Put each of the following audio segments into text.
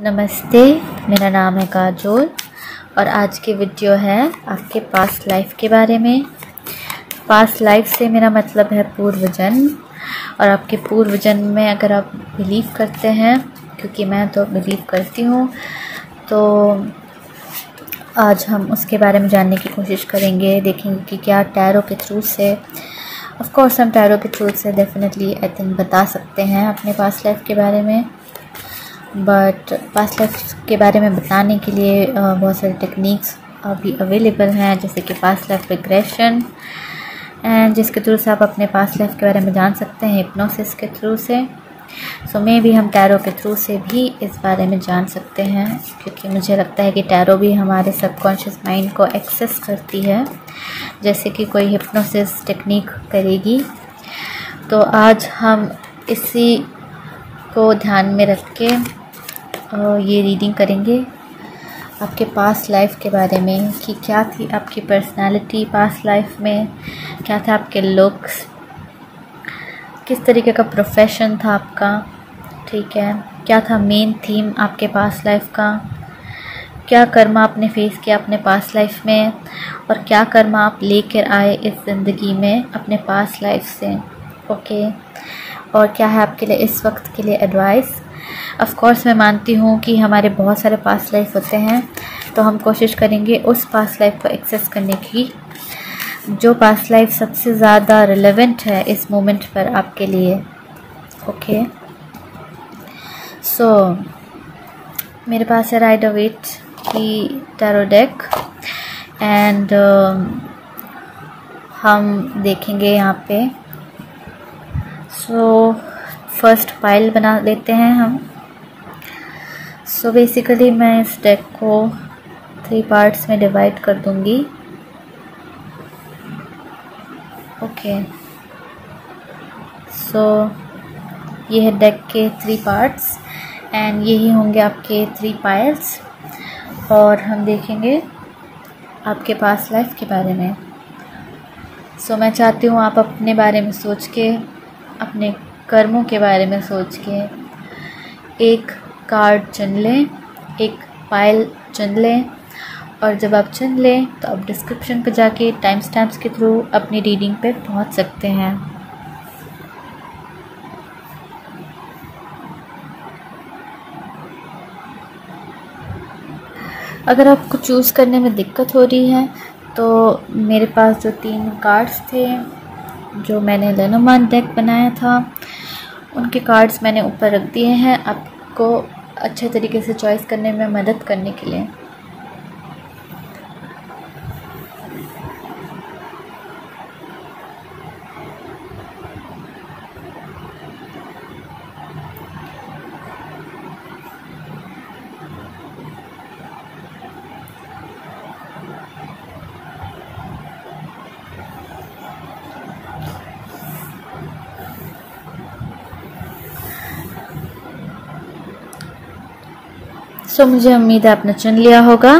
नमस्ते, मेरा नाम है काजोल और आज की वीडियो है आपके पास्ट लाइफ के बारे में। पास्ट लाइफ से मेरा मतलब है पूर्व जन्म, और आपके पूर्व जन्म में अगर आप बिलीव करते हैं, क्योंकि मैं तो बिलीव करती हूँ, तो आज हम उसके बारे में जानने की कोशिश करेंगे। देखेंगे कि क्या टैरो के थ्रू से, ऑफ कोर्स हम टैरो के थ्रू से डेफिनेटली आई थिंक बता सकते हैं अपने पास्ट लाइफ के बारे में। बट पास्ट लाइफ के बारे में बताने के लिए बहुत सारे टेक्निक्स अभी अवेलेबल हैं, जैसे कि पास्ट लाइफ रिग्रेशन, एंड जिसके थ्रू से आप अपने पास्ट लाइफ के बारे में जान सकते हैं हिप्नोसिस के थ्रू से। सो मे भी हम टैरो के थ्रू से भी इस बारे में जान सकते हैं, क्योंकि मुझे लगता है कि टैरो भी हमारे सबकॉन्शियस माइंड को एक्सेस करती है, जैसे कि कोई हिप्नोसिस टेक्निक करेगी। तो आज हम इसी को ध्यान में रख के ये रीडिंग करेंगे आपके पास्ट लाइफ के बारे में, कि क्या थी आपकी पर्सनालिटी पास्ट लाइफ में, क्या था आपके लुक्स, किस तरीके का प्रोफेशन था आपका, ठीक है, क्या था मेन थीम आपके पास्ट लाइफ का, क्या कर्मा आपने फेस किया अपने पास्ट लाइफ में, और क्या कर्मा आप लेकर आए इस ज़िंदगी में अपने पास्ट लाइफ से। ओके, और क्या है आपके लिए इस वक्त के लिए एडवाइस। ऑफ कोर्स मैं मानती हूँ कि हमारे बहुत सारे पास्ट लाइफ होते हैं, तो हम कोशिश करेंगे उस पास्ट लाइफ को एक्सेस करने की जो पास्ट लाइफ सबसे ज़्यादा रिलेवेंट है इस मोमेंट पर आपके लिए। ओके, सो मेरे पास है राइडर वेट की टैरो डेक, एंड हम देखेंगे यहाँ पे। सो फर्स्ट पाइल बना लेते हैं हम। सो बेसिकली मैं इस डेक को 3 पार्ट्स में डिवाइड कर दूंगी। ओके, सो ये है डेक के 3 पार्ट्स, एंड यही होंगे आपके 3 पाइल्स, और हम देखेंगे आपके पास्ट लाइफ के बारे में। सो मैं चाहती हूँ आप अपने बारे में सोच के, अपने कर्मों के बारे में सोच के एक कार्ड चुन लें, एक पाइल चुन लें, और जब आप चुन लें तो आप डिस्क्रिप्शन पर जाके टाइम स्टैम्प्स के थ्रू अपनी रीडिंग पे पहुंच सकते हैं। अगर आपको चूज़ करने में दिक्कत हो रही है, तो मेरे पास जो 3 कार्ड्स थे जो मैंने लेनोमान डेक बनाया था, उनके कार्ड्स मैंने ऊपर रख दिए हैं आपको अच्छे तरीके से चॉइस करने में मदद करने के लिए। सो मुझे उम्मीद है आपने चुन लिया होगा।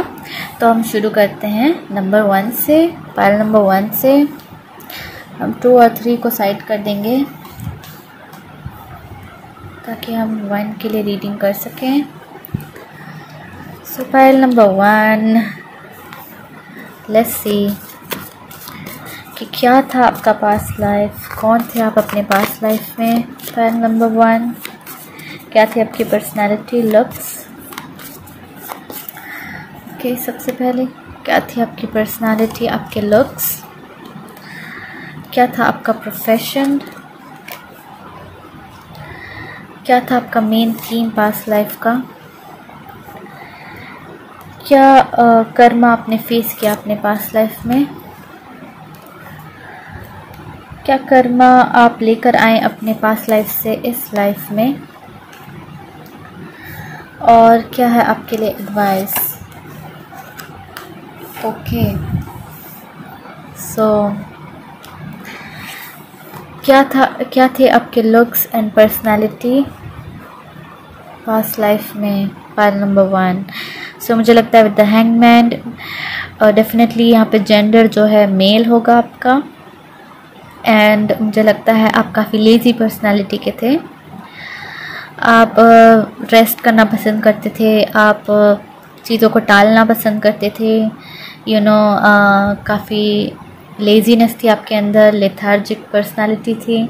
तो हम शुरू करते हैं नंबर 1 से। पाइल नंबर 1 से हम 2 और 3 को साइड कर देंगे ताकि हम 1 के लिए रीडिंग कर सकें। सो पाइल नंबर 1, लेट्स सी कि क्या था आपका पास्ट लाइफ, कौन थे आप अपने पास्ट लाइफ में। पाइल नंबर 1, क्या थी आपकी पर्सनालिटी, लुक्स। ओके, सबसे पहले क्या थी आपकी पर्सनालिटी, आपके लुक्स, क्या था आपका प्रोफेशन, क्या था आपका मेन थीम पास्ट लाइफ का, क्या कर्मा आपने फेस किया अपने पास्ट लाइफ में, क्या कर्मा आप लेकर आए अपने पास्ट लाइफ से इस लाइफ में, और क्या है आपके लिए एडवाइस। ओके, सो क्या थे आपके looks and personality past life में। पाइल नंबर 1, सो मुझे लगता है विद द हैंगमैन डेफिनेटली यहाँ पे जेंडर जो है मेल होगा आपका, एंड मुझे लगता है आप काफ़ी लेज़ी पर्सनालिटी के थे। आप रेस्ट करना पसंद करते थे, आप चीज़ों को टालना पसंद करते थे, काफ़ी लेज़ीनेस थी आपके अंदर, लेथार्जिक पर्सनालिटी थी।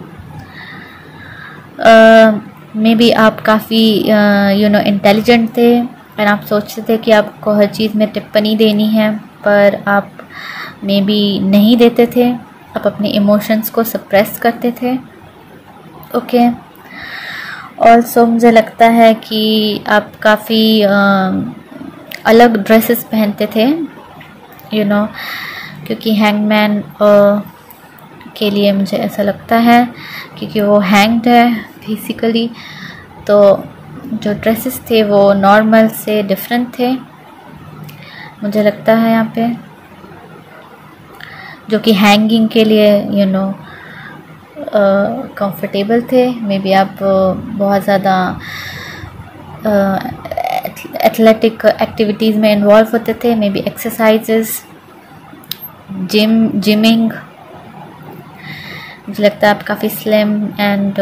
मे बी आप काफ़ी इंटेलिजेंट थे और आप सोचते थे कि आपको हर चीज़ में टिप्पणी देनी है, पर आप मे बी नहीं देते थे, आप अपने इमोशंस को सप्रेस करते थे। ओके। ऑल्सो मुझे लगता है कि आप काफ़ी अलग ड्रेसेस पहनते थे, क्योंकि हैंगमैन के लिए मुझे ऐसा लगता है, क्योंकि वो हैंग्ड है बेसिकली, तो जो ड्रेसेस थे वो नॉर्मल से डिफरेंट थे मुझे लगता है यहाँ पे, जो कि हैंगिंग के लिए कंफर्टेबल थे। मे बी आप बहुत ज़्यादा एथलेटिक एक्टिविटीज़ में इन्वॉल्व होते थे, मे बी एक्सरसाइजेस, जिमिंग। मुझे लगता है आप काफ़ी स्लिम एंड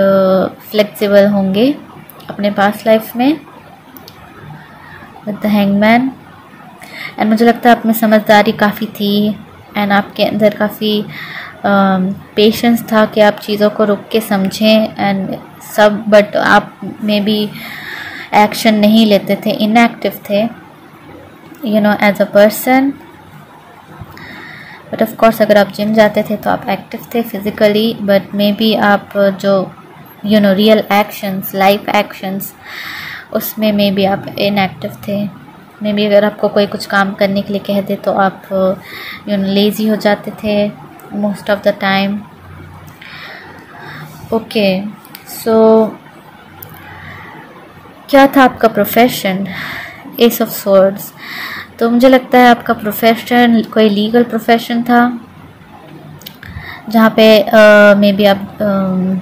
फ्लेक्सिबल होंगे अपने पास्ट लाइफ में विद द हैंगमैन। एंड मुझे लगता है आप में समझदारी काफ़ी थी एंड आपके अंदर काफ़ी पेशेंस था कि आप चीज़ों को रुक के समझें एंड सब, बट आप में भी एक्शन नहीं लेते थे, इनएक्टिव थे as a person. But of course अगर आप जिम जाते थे तो आप एक्टिव थे फिज़िकली, बट मे बी आप जो रियल एक्शंस, लाइफ एक्शंस, उसमें मे बी आप इनएक्टिव थे। मे बी अगर आपको कोई कुछ काम करने के लिए कह दे तो आप लेज़ी हो जाते थे most of the time. Okay, so क्या था आपका प्रोफेशन? S of swords. तो मुझे लगता है आपका प्रोफेशन कोई लीगल प्रोफेशन था, जहाँ पे मे बी आप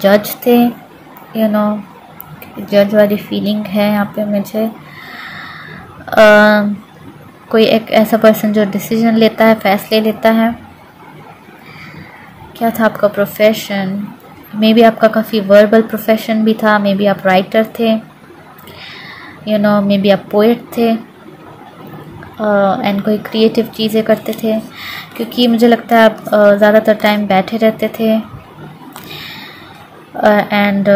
जज थे, जज वाली फीलिंग है यहाँ पे मुझे। कोई एक ऐसा पर्सन जो डिसीजन लेता है, फैसले लेता है। क्या था आपका प्रोफेशन? मे बी आपका काफ़ी वर्बल प्रोफेशन भी था, मे बी आप राइटर थे, मे बी आप पोएट थे एंड कोई क्रिएटिव चीज़ें करते थे, क्योंकि मुझे लगता है आप ज़्यादातर टाइम बैठे रहते थे एंड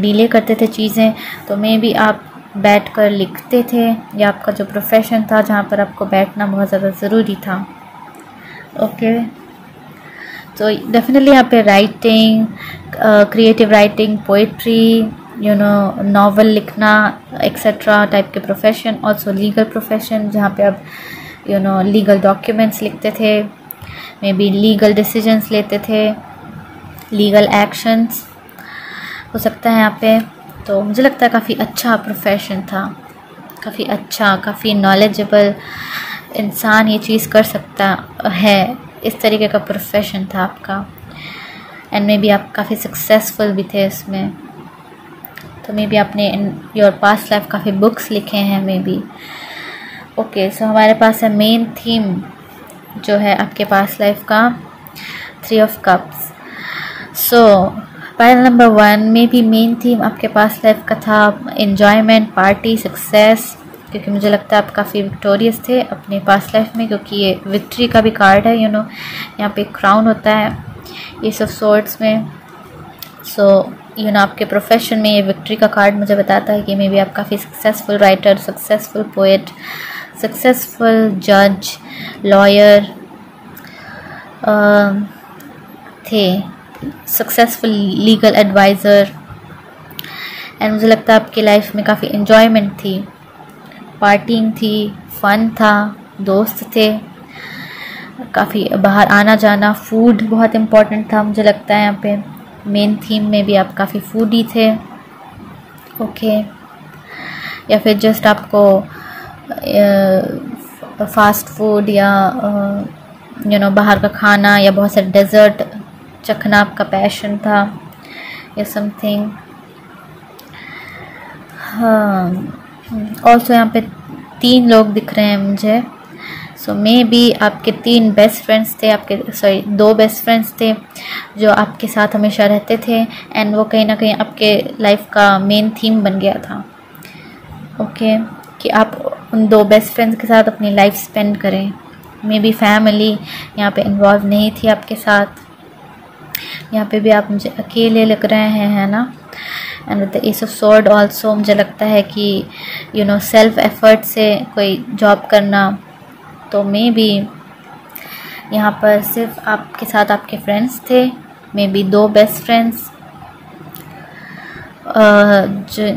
डिले करते थे चीज़ें, तो मे बी आप बैठकर लिखते थे, या आपका जो प्रोफेशन था जहाँ पर आपको बैठना बहुत ज़्यादा ज़रूरी था। ओके, तो डेफिनेटली यहाँ पे writing, creative writing, poetry, novel लिखना एक्सेट्रा टाइप के प्रोफेशन। ऑल्सो लीगल प्रोफेशन, जहाँ पे आप लीगल डॉक्यूमेंट्स लिखते थे, मे बी लीगल डिसीजंस लेते थे, लीगल एक्शंस हो सकता है यहाँ पे। तो मुझे लगता है काफ़ी अच्छा प्रोफेशन था, काफ़ी अच्छा, काफ़ी नॉलेजेबल इंसान ये चीज़ कर सकता है, इस तरीके का प्रोफेशन था आपका। एंड मे बी आप काफ़ी सक्सेसफुल भी थे इसमें, तो मे बी आपने इन योर पास्ट लाइफ काफ़ी बुक्स लिखे हैं मे बी। ओके, सो हमारे पास है मेन थीम जो है आपके पास्ट लाइफ का, 3 of cups. So pile number 1 में भी मेन थीम आपके पास्ट लाइफ का था एन्जॉयमेंट, पार्टी, सक्सेस, क्योंकि मुझे लगता है आप काफ़ी विक्टोरियस थे अपने पास्ट लाइफ में, क्योंकि ये विक्ट्री का भी कार्ड है, यहाँ पे क्राउन होता है एस ऑफ सोर्ड्स में। सो आपके प्रोफेशन में ये विक्ट्री का कार्ड मुझे बताता है कि मे बी आप काफ़ी successful writer, successful poet, successful जज, लॉयर थे, सक्सेसफुल लीगल एडवाइज़र। एंड मुझे लगता है आपकी लाइफ में काफ़ी एन्जॉयमेंट थी, पार्टिंग थी, फन था, दोस्त थे, काफ़ी बाहर आना जाना, फूड बहुत इम्पोर्टेंट था मुझे लगता है यहाँ पे। मेन थीम में भी आप काफ़ी फूडी थे। ओके, या फिर जस्ट आपको फास्ट फूड या बाहर का खाना या बहुत सारे डेजर्ट चखना आपका पैशन था या समथिंग। हाँ, ऑल्सो यहाँ पे 3 लोग दिख रहे हैं मुझे। सो मे बी आपके 3 बेस्ट फ्रेंड्स थे, आपके 2 बेस्ट फ्रेंड्स थे जो आपके साथ हमेशा रहते थे, एंड वो कहीं ना कहीं आपके लाइफ का मेन थीम बन गया था। ओके, कि आप उन 2 बेस्ट फ्रेंड्स के साथ अपनी लाइफ स्पेंड करें। मे बी फैमिली यहाँ पे इन्वॉल्व नहीं थी आपके साथ, यहाँ पे भी आप मुझे अकेले लग रहे हैं, है ना। And with the S of sword also मुझे लगता है कि सेल्फ एफर्ट से कोई जॉब करना, तो मे बी यहाँ पर सिर्फ आपके साथ आपके फ्रेंड्स थे, मे बी 2 बेस्ट फ्रेंड्स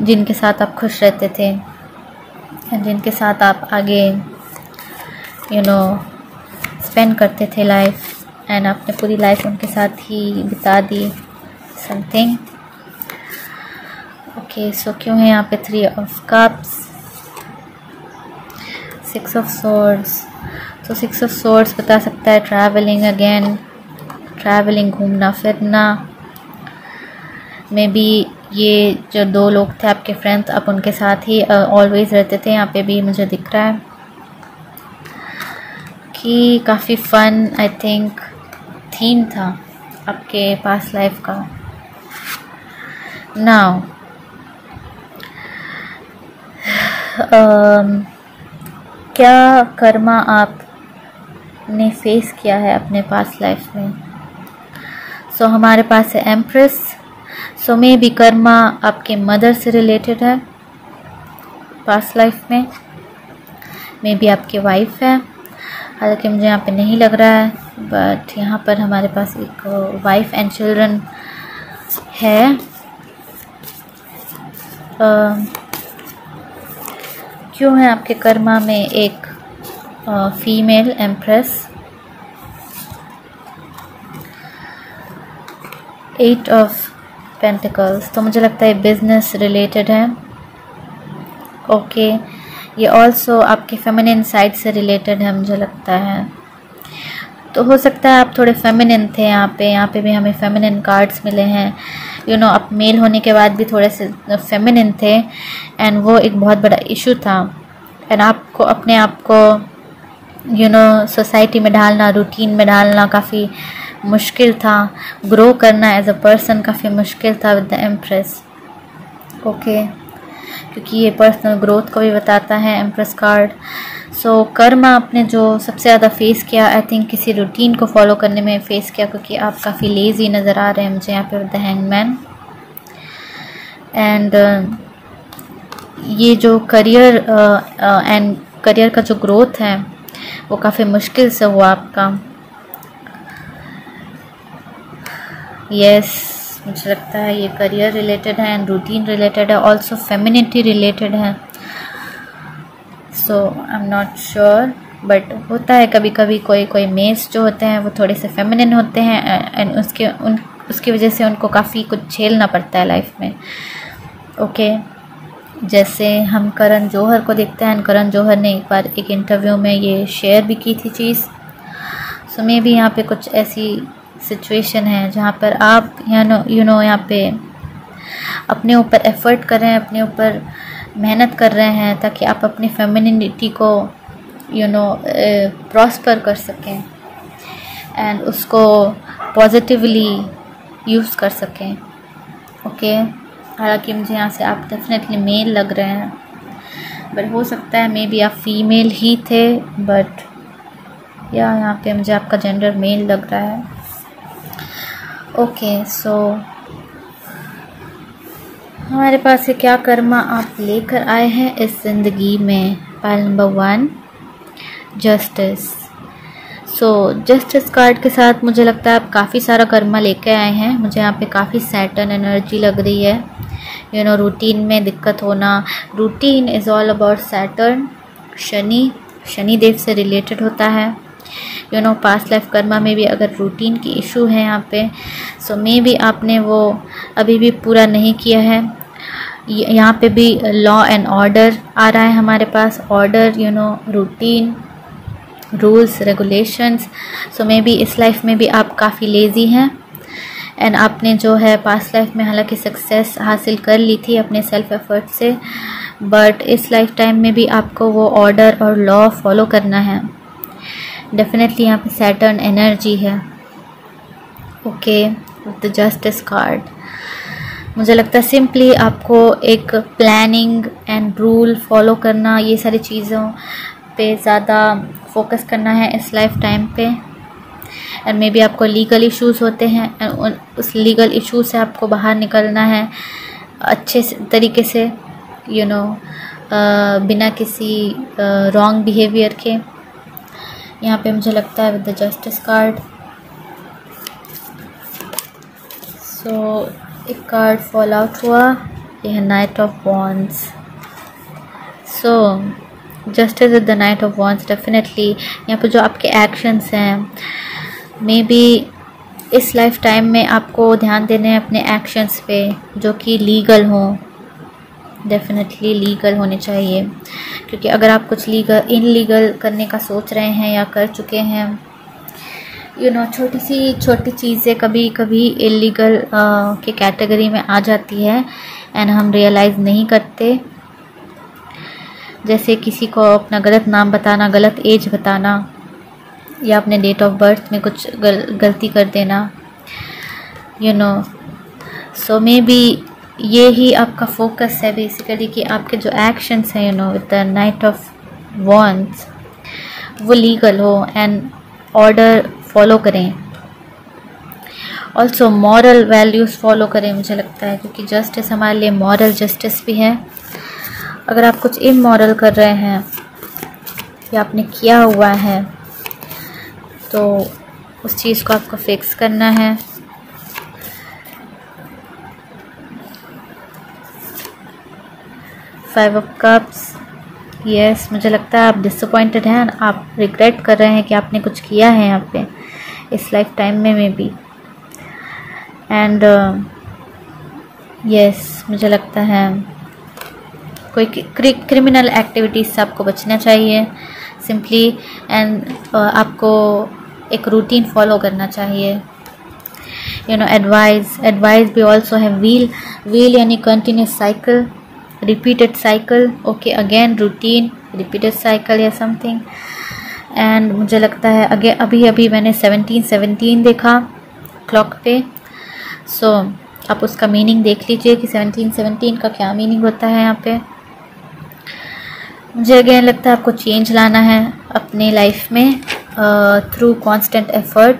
जिनके साथ आप खुश रहते थे, जिनके साथ आप आगे स्पेंड करते थे लाइफ, एंड आपने पूरी लाइफ उनके साथ ही बिता दी समथिंग। ओके, सो क्यों है यहाँ पे 3 ऑफ कप्स, 6 ऑफ सोर्ड्स। तो 6 ऑफ सोर्ड्स बता सकता है ट्रैवलिंग अगेन, ट्रैवलिंग, घूमना फिरना। मे बी ये जो 2 लोग थे आपके फ्रेंड्स, आप उनके साथ ही ऑलवेज रहते थे। यहाँ पे भी मुझे दिख रहा है कि काफ़ी फन आई थिंक थीम था आपके पास्ट लाइफ का। नाउ क्या कर्मा आपने फेस किया है अपने पास्ट लाइफ में। सो हमारे पास है empress. So may be Karma आपके मदर से रिलेटेड है पास्ट लाइफ में, मे बी आपकी वाइफ है, हालांकि मुझे यहाँ पे नहीं लग रहा है, बट यहाँ पर हमारे पास एक वाइफ एंड चिल्ड्रन है। क्यों है आपके कर्मा में एक फीमेल एम्प्रेस। 8 ऑफ पेंटिकल्स, तो मुझे लगता है बिजनेस रिलेटेड है। ओके, ये ऑल्सो आपके फेमिनिन साइड से रिलेटेड है मुझे लगता है, तो हो सकता है आप थोड़े फेमिनिन थे यहाँ पे भी हमें फेमिनिन कार्ड्स मिले हैं। आप मेल होने के बाद भी थोड़े से फेमिनिन थे, एंड वो एक बहुत बड़ा इशू था, एंड आपको अपने आप को सोसाइटी में ढालना, रूटीन में ढालना काफ़ी मुश्किल था, ग्रो करना एज अ पर्सन काफ़ी मुश्किल था विद द एम्प्रेस। ओके, क्योंकि ये पर्सनल ग्रोथ को भी बताता है एम्प्रेस कार्ड। सो कर्मा आपने जो सबसे ज़्यादा फेस किया, आई थिंक किसी रूटीन को फॉलो करने में फेस किया, क्योंकि आप काफ़ी लेज़ी नज़र आ रहे हैं मुझे यहाँ पे विद द हैंगमैन। एंड ये जो करियर एंड करियर का जो ग्रोथ है वो काफ़ी मुश्किल से हुआ आपका। यस, मुझे लगता है ये करियर रिलेटेड है एंड रूटीन रिलेटेड है, ऑल्सो फेमिनिटी रिलेटेड है। So I am not sure, but होता है कभी कभी कोई मेल्स जो होते हैं वो थोड़े से फेमिनिन होते हैं, एंड उसकी वजह से उनको काफ़ी कुछ झेलना पड़ता है लाइफ में। ओके, जैसे हम करण जौहर को देखते हैं, करण जौहर ने एक बार एक इंटरव्यू में ये शेयर भी की थी चीज़। सो मे भी यहाँ पे कुछ ऐसी सिचुएशन है जहाँ पर आप यहाँ पे अपने ऊपर एफर्ट कर रहे हैं, अपने ऊपर मेहनत कर रहे हैं, ताकि आप अपनी फेमिनिटी को प्रॉस्पर कर सकें एंड उसको पॉजिटिवली यूज़ कर सकें। ओके, हालांकि मुझे यहाँ से आप डेफिनेटली मेल लग रहे हैं, बट हो सकता है मे बी आप फीमेल ही थे, बट यहाँ पे मुझे आपका जेंडर मेल लग रहा है। ओके, सो हमारे पास है क्या कर्मा आप लेकर आए हैं इस ज़िंदगी में। Pile number 1, justice. So justice card के साथ मुझे लगता है आप काफ़ी सारा कर्मा लेकर आए हैं। मुझे यहाँ पे काफ़ी सैटर्न एनर्जी लग रही है। रूटीन में दिक्कत होना, routine is all about Saturn, Shani Dev से रिलेटेड होता है। पास्ट लाइफ कर्मा में भी अगर रूटीन की इशू है यहाँ पे, सो मे भी आपने वो अभी भी पूरा नहीं किया है। यहाँ पे भी लॉ एंड ऑर्डर आ रहा है हमारे पास, order routine, rules regulations. So maybe इस लाइफ में भी आप काफ़ी लेज़ी हैं, एंड आपने जो है पास्ट लाइफ में हालांकि सक्सेस हासिल कर ली थी अपने सेल्फ एफर्ट से, बट इस लाइफ टाइम में भी आपको वो ऑर्डर और लॉ फॉलो करना है। डेफिनेटली यहाँ पे सैटर्न एनर्जी है। Okay, the justice card. मुझे लगता है सिंपली आपको एक प्लानिंग एंड रूल फॉलो करना, ये सारी चीज़ों पे ज़्यादा फोकस करना है इस लाइफ टाइम पे। एंड मे बी आपको लीगल इश्यूज़ होते हैं एंड उस लीगल इशू से आपको बाहर निकलना है अच्छे तरीके से, यू नो, बिना किसी रॉन्ग बिहेवियर के। यहाँ पे मुझे लगता है विद द जस्टिस कार्ड। सो एक कार्ड फॉल आउट हुआ, ये है night of wands. So justice with the night of wands, definitely यहाँ पे जो आपके एक्शंस हैं, मे बी इस लाइफ टाइम में आपको ध्यान देने हैं अपने एक्शंस पे जो कि लीगल हों, डेफिनेटली लीगल होने चाहिए। क्योंकि अगर आप कुछ इनलीगल करने का सोच रहे हैं या कर चुके हैं, यू नो, छोटी चीज़ें कभी कभी इलीगल के कैटेगरी में आ जाती है एंड हम रियलाइज़ नहीं करते। जैसे किसी को अपना गलत नाम बताना, गलत एज बताना, या अपने डेट ऑफ बर्थ में कुछ गलती कर देना, you know. So may be ये ही आपका फोकस है बेसिकली कि आपके जो एक्शंस हैं, you know, with the night of wands, वो लीगल हो एंड ऑर्डर फॉलो करें। ऑल्सो मॉरल वैल्यूज़ फॉलो करें, मुझे लगता है, क्योंकि जस्टिस हमारे लिए मॉरल जस्टिस भी है। अगर आप कुछ इमोरल कर रहे हैं या आपने किया हुआ है तो उस चीज़ को आपको फिक्स करना है। फाइव ऑफ कप्स, यस, मुझे लगता है आप डिसअपॉइंटेड हैं, आप रिग्रेट कर रहे हैं कि आपने कुछ किया है यहाँ पे इस लाइफ टाइम में मे बी। एंड यस, मुझे लगता है कोई क्रिमिनल एक्टिविटीज़ से आपको बचना चाहिए सिंपली। एंड आपको एक रूटीन फॉलो करना चाहिए, यू नो। एडवाइस भी ऑल्सो है व्हील यानी continuous cycle, repeated cycle, okay, again routine, repeated cycle या समथिंग। एंड मुझे लगता है अभी मैंने 17 देखा क्लॉक पे। सो आप उसका मीनिंग देख लीजिए कि 17 का क्या मीनिंग होता है यहाँ पे। मुझे अगेन लगता है आपको चेंज लाना है अपने लाइफ में थ्रू कांस्टेंट एफर्ट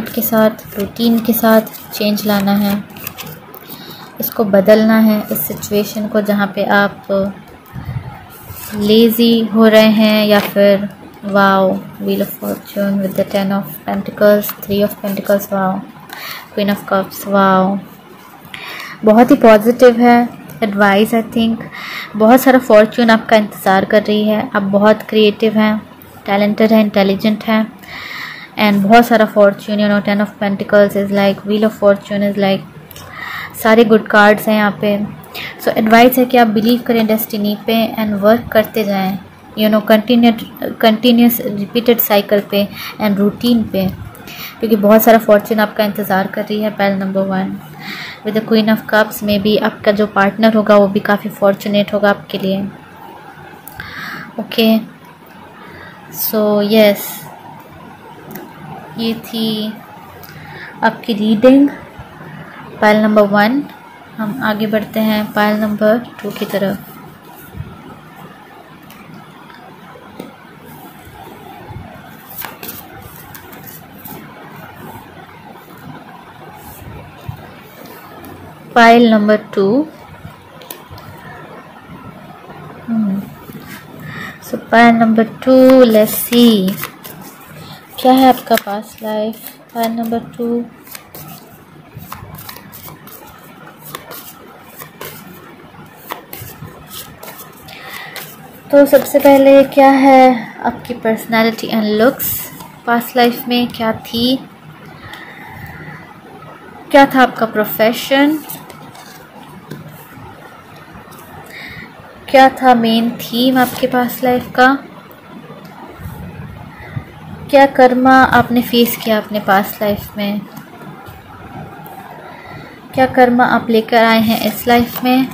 के साथ, रूटीन के साथ चेंज लाना है, इसको बदलना है इस सिचुएशन को जहाँ पे आप लेज़ी हो रहे हैं या फिर wow, wheel of Fortune with the 10 of pentacles, 3 of pentacles, wow, queen of cups, wow, बहुत ही पॉजिटिव है एडवाइस। आई थिंक बहुत सारा फॉर्च्यून आपका इंतज़ार कर रही है। आप बहुत क्रिएटिव हैं, टैलेंटेड हैं, इंटेलिजेंट हैं एंड बहुत सारा Fortune, you know. 10 of pentacles is like wheel of Fortune is like सारे गुड कार्ड्स हैं यहाँ पे। सो एडवाइस है कि आप बिलीव करें डेस्टिनी पे एंड वर्क करते जाएं, you know, continuous repeated cycle पे एंड रूटीन पे, क्योंकि बहुत सारा फॉर्च्यून आपका इंतज़ार कर रही है। पहल number 1 with the queen of cups, में भी आपका जो पार्टनर होगा वो भी काफ़ी फॉर्चुनेट होगा आपके लिए, ओके। सो यस, ये थी आपकी रीडिंग पाइल नंबर 1। हम आगे बढ़ते हैं पाइल नंबर 2 की तरफ। Pile number 2, so pile number 2, let's see क्या है आपका पास्ट लाइफ। पाइल नंबर 2, तो सबसे पहले क्या है आपकी personality and looks. Past life में क्या थी, क्या था आपका प्रोफेशन, क्या था मेन थीम आपके पास्ट लाइफ का, क्या कर्मा आपने फेस किया अपने पास्ट लाइफ में, क्या कर्मा आप लेकर आए हैं इस लाइफ में,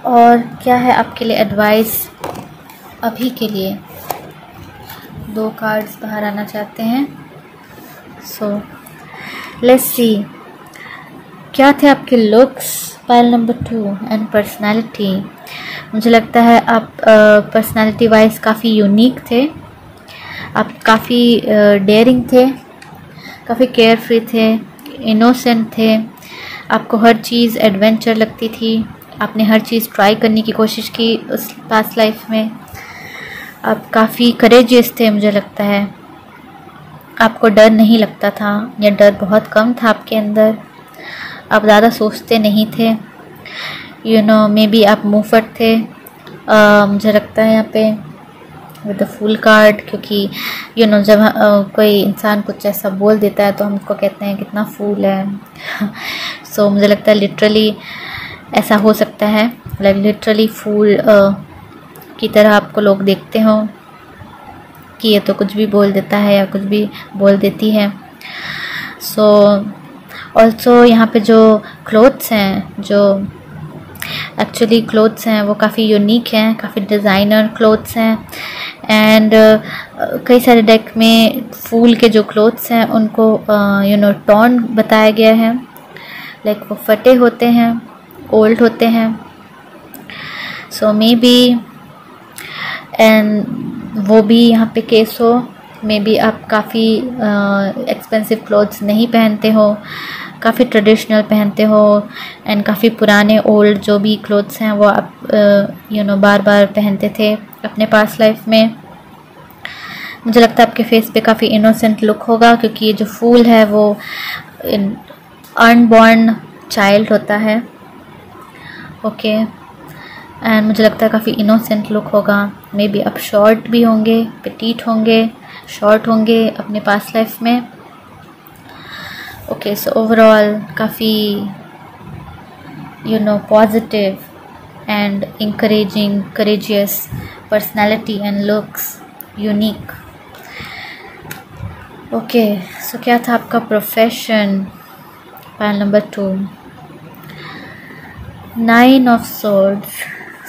और क्या है आपके लिए एडवाइस अभी के लिए 2 कार्ड्स बाहर आना चाहते हैं। सो लेट्स सी क्या थे आपके looks, pile number 2, and personality. मुझे लगता है आप पर्सनालिटी वाइज काफ़ी यूनिक थे, आप काफ़ी डेयरिंग थे, काफ़ी केयरफ्री थे, इनोसेंट थे, आपको हर चीज़ एडवेंचर लगती थी, आपने हर चीज़ ट्राई करने की कोशिश की उस पास्ट लाइफ में। आप काफ़ी करेजियस थे, मुझे लगता है आपको डर नहीं लगता था या डर बहुत कम था आपके अंदर, आप ज़्यादा सोचते नहीं थे, मे बी आप मूफट थे। मुझे लगता है यहाँ पे विद द फूल कार्ड, क्योंकि जब कोई इंसान कुछ ऐसा बोल देता है तो हम उसको कहते हैं कितना फूल है। सो मुझे लगता है लिटरली ऐसा हो सकता है, लाइक लिटरली फूल की तरह आपको लोग देखते हो कि ये तो कुछ भी बोल देता है या कुछ भी बोल देती है। सो ऑल्सो यहाँ पे जो क्लोथ्स हैं, जो एक्चुअली क्लोथ्स हैं वो काफ़ी यूनिक हैं, काफ़ी डिज़ाइनर क्लोथ्स हैं। एंड कई सारे डेक में फूल के जो क्लोथ्स हैं उनको टॉर्न बताया गया है, लाइक वो फटे होते हैं, ओल्ड होते हैं। सो मे बी एंड वो भी यहाँ पे केस हो, मे बी आप काफ़ी एक्सपेंसिव क्लोथ्स नहीं पहनते हो, काफ़ी ट्रेडिशनल पहनते हो, एंड काफ़ी पुराने ओल्ड जो भी क्लोथ्स हैं वो आप बार बार पहनते थे अपने पास्ट लाइफ में। मुझे लगता है आपके फेस पे काफ़ी इनोसेंट लुक होगा, क्योंकि ये जो फूल है वो अनबॉर्न चाइल्ड होता है। ओके, एंड मुझे लगता है काफ़ी इनोसेंट लुक होगा। मे बी आप शॉर्ट भी होंगे, पेटीट होंगे, शॉर्ट होंगे अपने पास्ट लाइफ में। ओके, सो ओवरऑल काफ़ी positive and encouraging, courageous personality and looks, unique. Okay, so क्या था आपका profession, pile number 2, 9 of swords.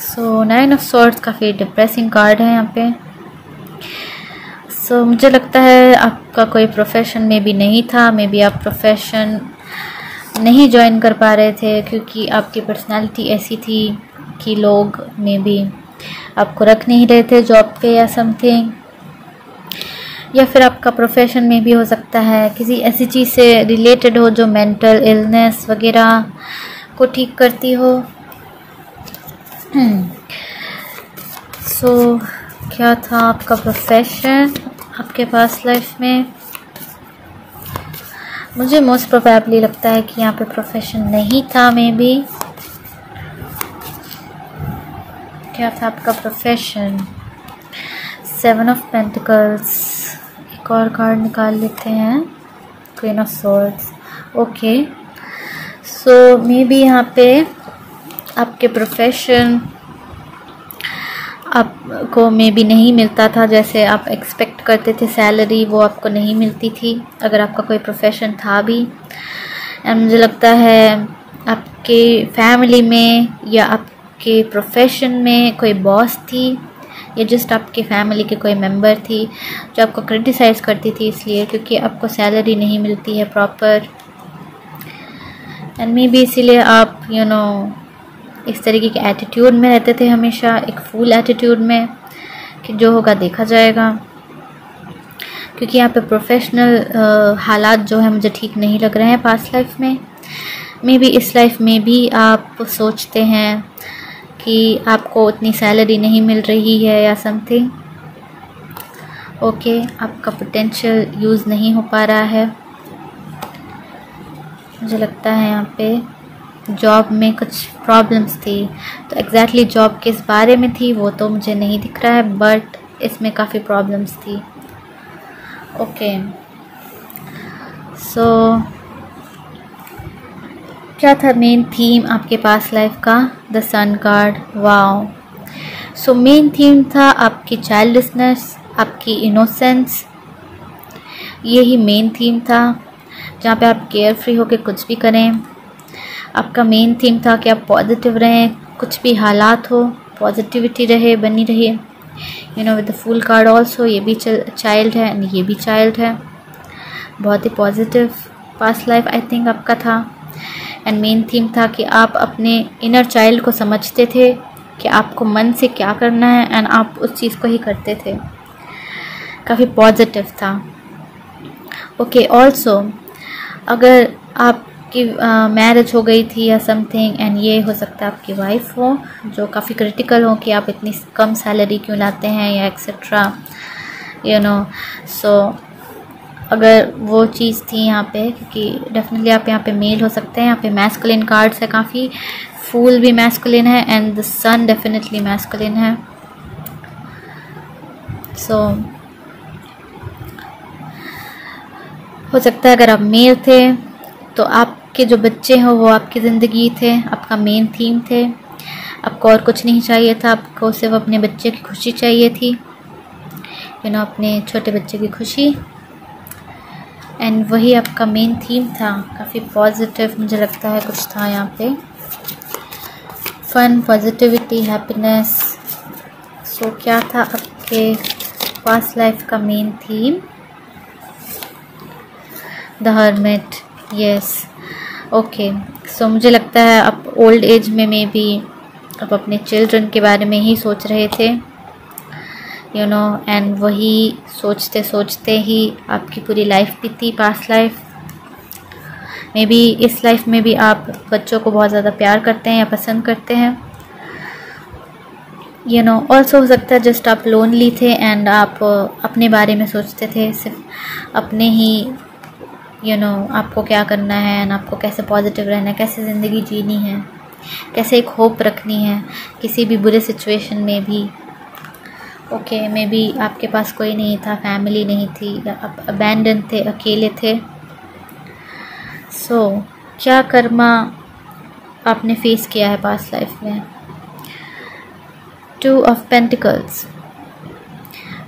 So 9 of swords काफ़ी डिप्रेसिंग कार्ड है यहाँ पे। सो मुझे लगता है आपका कोई प्रोफेशन में भी नहीं था, मे बी आप प्रोफेशन नहीं ज्वाइन कर पा रहे थे क्योंकि आपकी पर्सनालिटी ऐसी थी कि लोग मे बी आपको रख नहीं रहे थे जॉब पे या समथिंग, या फिर आपका प्रोफेशन में भी हो सकता है किसी ऐसी चीज़ से रिलेटेड हो जो मेंटल इलनेस वगैरह को ठीक करती हो। सो क्या था आपका प्रोफेशन आपके पास्ट लाइफ में? मुझे मोस्ट प्रोबेबली लगता है कि यहाँ पे प्रोफेशन नहीं था। मे बी क्या था आपका प्रोफेशन? 7 of pentacles. एक और कार्ड निकाल लेते हैं, queen of swords. Okay, so may be यहाँ पे आपके प्रोफेशन आपको मे बी नहीं मिलता था जैसे आप एक्सपेक्ट करते थे, सैलरी वो आपको नहीं मिलती थी अगर आपका कोई प्रोफेशन था भी। एंड मुझे लगता है आपके फैमिली में या आपके प्रोफेशन में कोई बॉस थी या जस्ट आपके फैमिली के कोई मेंबर थी जो आपको क्रिटिसाइज़ करती थी इसलिए क्योंकि आपको सैलरी नहीं मिलती है प्रॉपर। एंड मे बी इसीलिए आप इस तरीके के एटीट्यूड में रहते थे हमेशा, एक फूल एटीट्यूड में कि जो होगा देखा जाएगा। क्योंकि यहाँ पे प्रोफेशनल हालात जो है मुझे ठीक नहीं लग रहे हैं पास्ट लाइफ में। मे बी इस लाइफ में भी आप सोचते हैं कि आपको उतनी सैलरी नहीं मिल रही है या समथिंग। ओके, आपका पोटेंशियल यूज़ नहीं हो पा रहा है। मुझे लगता है यहाँ पे जॉब में कुछ प्रॉब्लम्स थी, तो एग्जैक्टली जॉब किस बारे में थी वो तो मुझे नहीं दिख रहा है, बट इसमें काफ़ी प्रॉब्लम्स थी। ओके, सो क्या था मेन थीम आपके पास लाइफ का? The sun card. Wow, so main theme था आपकी चाइल्डिशनेस, आपकी इनोसेंस। यही मेन थीम था जहाँ पे आप केयर फ्री होकर कुछ भी करें। आपका मेन थीम था कि आप पॉजिटिव रहें, कुछ भी हालात हो पॉजिटिविटी रहे, बनी रही। With the fool card also, ये भी चाइल्ड है एंड ये भी चाइल्ड है। बहुत ही positive past life I think आपका था। एंड मेन थीम था कि आप अपने इनर चाइल्ड को समझते थे कि आपको मन से क्या करना है एंड आप उस चीज़ को ही करते थे। काफ़ी पॉजिटिव था। ओके, ऑल्सो अगर आपकी मैरिज हो गई थी या समथिंग, एंड ये हो सकता है आपकी वाइफ हो जो काफ़ी क्रिटिकल हो कि आप इतनी कम सैलरी क्यों लाते हैं या एक्सेट्रा, सो अगर वो चीज़ थी यहाँ पे, क्योंकि डेफिनेटली आप यहाँ पे मेल हो सकते हैं। यहाँ पे मैस्कुलिन कार्ड्स है काफ़ी, फूल भी मैस्कुलिन है and the sun definitely masculine है। सो हो सकता है अगर आप मेल थे तो आपके जो बच्चे हो वो आपकी ज़िंदगी थे, आपका मेन थीम थे। आपको और कुछ नहीं चाहिए था, आपको सिर्फ अपने बच्चे की खुशी चाहिए थी, अपने छोटे बच्चे की खुशी, एंड वही आपका मेन थीम था। काफ़ी पॉजिटिव मुझे लगता है कुछ था यहाँ पे, फन, पॉजिटिविटी, हैप्पीनेस। सो क्या था आपके पास्ट लाइफ का main theme? The hermit, yes. Okay, so मुझे लगता है आप ओल्ड एज में मे बी आप अपने चिल्ड्रन के बारे में ही सोच रहे थे, एंड वही सोचते सोचते ही आपकी पूरी लाइफ भी थी, पास्ट लाइफ। मे बी इस लाइफ में भी आप बच्चों को बहुत ज़्यादा प्यार करते हैं या पसंद करते हैं, ऑल्सो हो सकता है जस्ट आप लोनली थे एंड आप अपने बारे में सोचते थे, सिर्फ अपने ही, आपको क्या करना है एंड आपको कैसे पॉजिटिव रहना है, कैसे ज़िंदगी जीनी है, कैसे एक होप रखनी है किसी भी बुरे सिचुएशन में भी। ओके, मे बी आपके पास कोई नहीं था, फैमिली नहीं थी, आप अबैंडन थे, अकेले थे। सो क्या कर्मा आपने फेस किया है पास्ट लाइफ में? 2 of pentacles.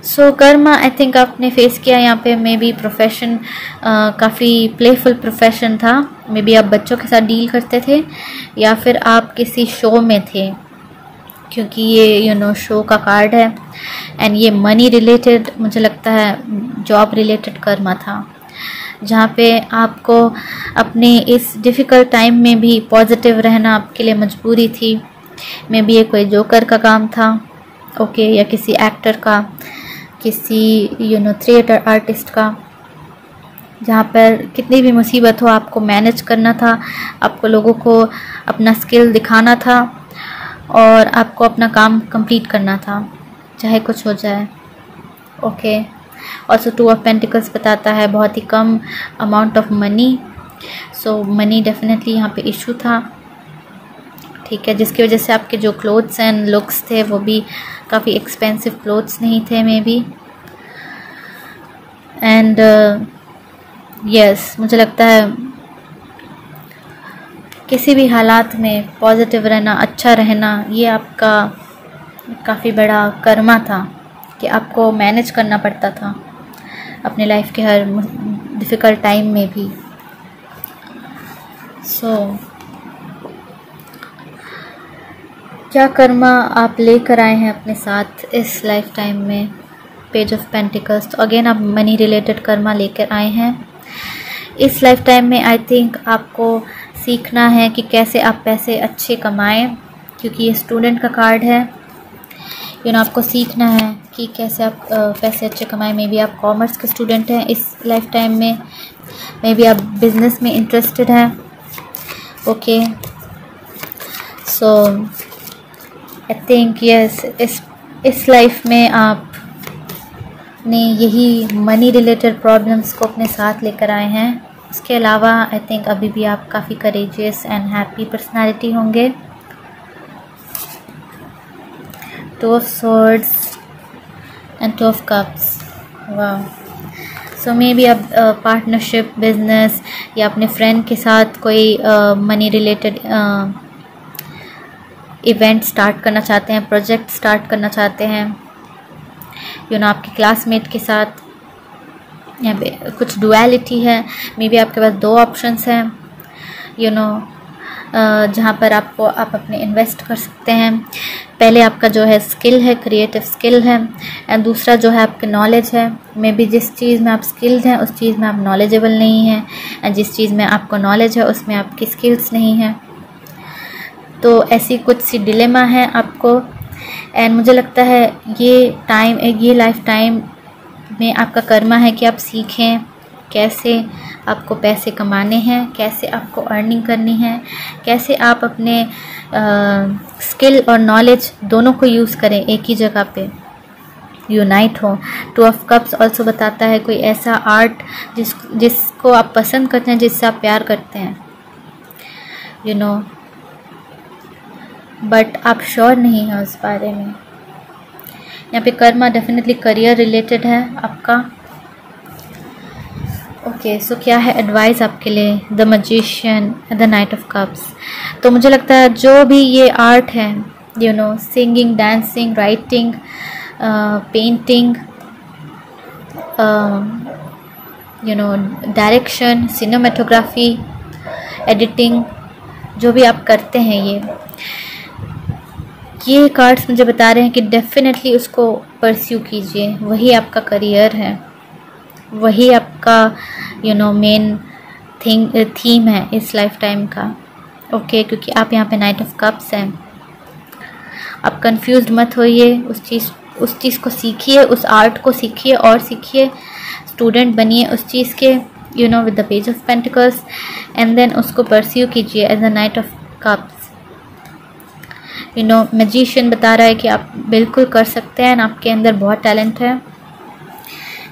So Karma I think आपने फेस किया यहाँ पे, मे बी प्रोफेशन काफ़ी प्लेफुल प्रोफेशन था। मे बी आप बच्चों के साथ डील करते थे या फिर आप किसी शो में थे, क्योंकि ये शो का कार्ड है एंड ये मनी रिलेटेड, मुझे लगता है जॉब रिलेटेड कर्मा था, जहाँ पे आपको अपने इस डिफ़िकल्ट टाइम में भी पॉजिटिव रहना आपके लिए मजबूरी थी। मे बी ये कोई जोकर का काम था, ओके, या किसी एक्टर का, किसी थिएटर आर्टिस्ट का, जहाँ पर कितनी भी मुसीबत हो आपको मैनेज करना था, आपको लोगों को अपना स्किल दिखाना था और आपको अपना काम कंप्लीट करना था, चाहे कुछ हो जाए। ओके, ऑल्सो 2 ऑफ पेंटिकल्स बताता है बहुत ही कम amount of money, so money definitely यहाँ पे इशू था, ठीक है, जिसकी वजह से आपके जो क्लोथ्स एंड लुक्स थे वो भी काफ़ी एक्सपेंसिव क्लोथ्स नहीं थे मे बी। एंड यस, मुझे लगता है किसी भी हालात में पॉजिटिव रहना, अच्छा रहना, ये आपका काफ़ी बड़ा कर्मा था कि आपको मैनेज करना पड़ता था अपने लाइफ के हर डिफ़िकल्ट टाइम में भी। सो क्या कर्मा आप लेकर आए हैं अपने साथ इस लाइफ टाइम में? पेज ऑफ पेंटिकल्स, तो अगेन आप मनी रिलेटेड कर्मा लेकर आए हैं इस लाइफ टाइम में। आई थिंक आपको सीखना है कि कैसे आप पैसे अच्छे कमाएं, क्योंकि ये स्टूडेंट का कार्ड है। आपको सीखना है कि कैसे आप पैसे अच्छे कमाएं। मे बी आप कॉमर्स के स्टूडेंट हैं इस लाइफ टाइम में, मे बी आप बिजनेस में इंटरेस्टेड हैं। Okay, so I think yes, इस लाइफ में आप ने यही मनी रिलेटेड प्रॉब्लम्स को अपने साथ लेकर आए हैं। इसके अलावा आई थिंक अभी भी आप काफ़ी करेजियस एंड हैप्पी पर्सनालिटी होंगे। 2 of swords and 2 of cups, वाह। सो मे बी आप पार्टनरशिप, बिजनेस या अपने फ्रेंड के साथ कोई मनी रिलेटेड इवेंट स्टार्ट करना चाहते हैं, प्रोजेक्ट स्टार्ट करना चाहते हैं, आपके क्लासमेट के साथ। यहाँ पे कुछ डुअलिटी है, मे बी आपके पास 2 ऑप्शंस हैं, जहाँ पर आप अपने इन्वेस्ट कर सकते हैं। पहले आपका जो है स्किल है, क्रिएटिव स्किल है, एंड दूसरा जो है आपके नॉलेज है। मे बी जिस चीज़ में आप स्किल्ड हैं उस चीज़ में आप नॉलेजेबल नहीं हैं, एंड जिस चीज़ में आपको नॉलेज है उसमें आपकी स्किल्स नहीं हैं। तो ऐसी कुछ सी डिलेमा है आपको। एंड मुझे लगता है ये लाइफ टाइम में आपका कर्मा है कि आप सीखें कैसे आपको पैसे कमाने हैं, कैसे आपको अर्निंग करनी है, कैसे आप अपने स्किल और नॉलेज दोनों को यूज़ करें, एक ही जगह पे यूनाइट हो। टू ऑफ कप्स ऑल्सो बताता है कोई ऐसा आर्ट जिसको आप पसंद करते हैं, जिससे आप प्यार करते हैं, यू नो, बट आप श्योर नहीं हैं उस बारे में। यहाँ पे कर्मा डेफिनेटली करियर रिलेटेड है आपका। ओके, सो क्या है एडवाइस आपके लिए? The magician, the night of cups. तो मुझे लगता है जो भी ये आर्ट है, you know, singing, dancing, writing, painting, you know, direction, cinematography, editing, जो भी आप करते हैं, ये कार्ड्स मुझे बता रहे हैं कि डेफिनेटली उसको परस्यू कीजिए। वही आपका करियर है, वही आपका यू नो मेन थीम है इस लाइफ टाइम का। ओके, क्योंकि आप यहाँ पे नाइट ऑफ कप्स हैं। आप कंफ्यूज्ड मत होइए, उस चीज़ को सीखिए, उस आर्ट को सीखिए और सीखिए, स्टूडेंट बनिए उस चीज़ के, you know, with the page of pentacles, and then उसको परस्यू कीजिए as a knight of cups. You know, magician बता रहा है कि आप बिल्कुल कर सकते हैं, आपके अंदर बहुत टैलेंट है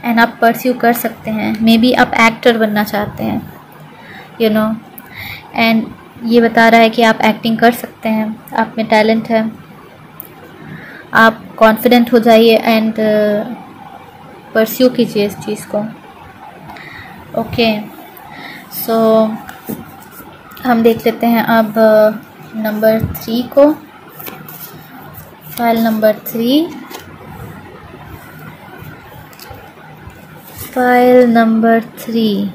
एंड आप परस्यू कर सकते हैं। मे बी आप एक्टर बनना चाहते हैं, यू नो, एंड ये बता रहा है कि आप एक्टिंग कर सकते हैं, आप में टैलेंट है। आप कॉन्फिडेंट हो जाइए एंड परस्यू कीजिए इस चीज़ को। ओके, सो हम देख लेते हैं अब नंबर 3 को। File number 3, file number 3,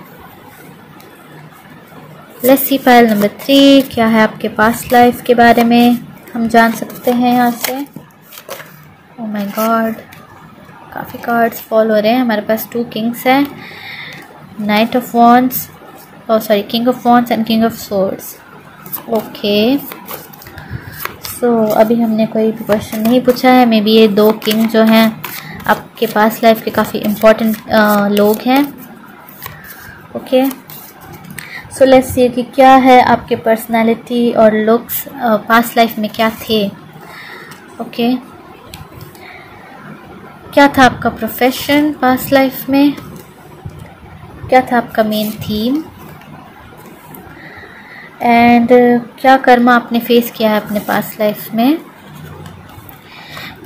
let's see file number 3 क्या है आपके पास्ट लाइफ के बारे में हम जान सकते हैं यहाँ से। ओह माय गॉड, काफ़ी कार्ड्स फॉल हो रहे हैं। हमारे पास 2 किंग्स हैं, knight of wands, sorry, king of wands and king of swords. Okay, so अभी हमने कोई भी क्वेश्चन नहीं पूछा है। मे बी ये 2 किंग जो हैं आपके पास लाइफ के काफ़ी इम्पोर्टेंट लोग हैं। ओके, सो लेट्स सी कि क्या है आपके पर्सनालिटी और लुक्स पास्ट लाइफ में क्या थे। ओके, क्या था आपका प्रोफेशन पास्ट लाइफ में, क्या था आपका मेन थीम, एंड क्या कर्मा आपने फेस किया है अपने पास्ट लाइफ में,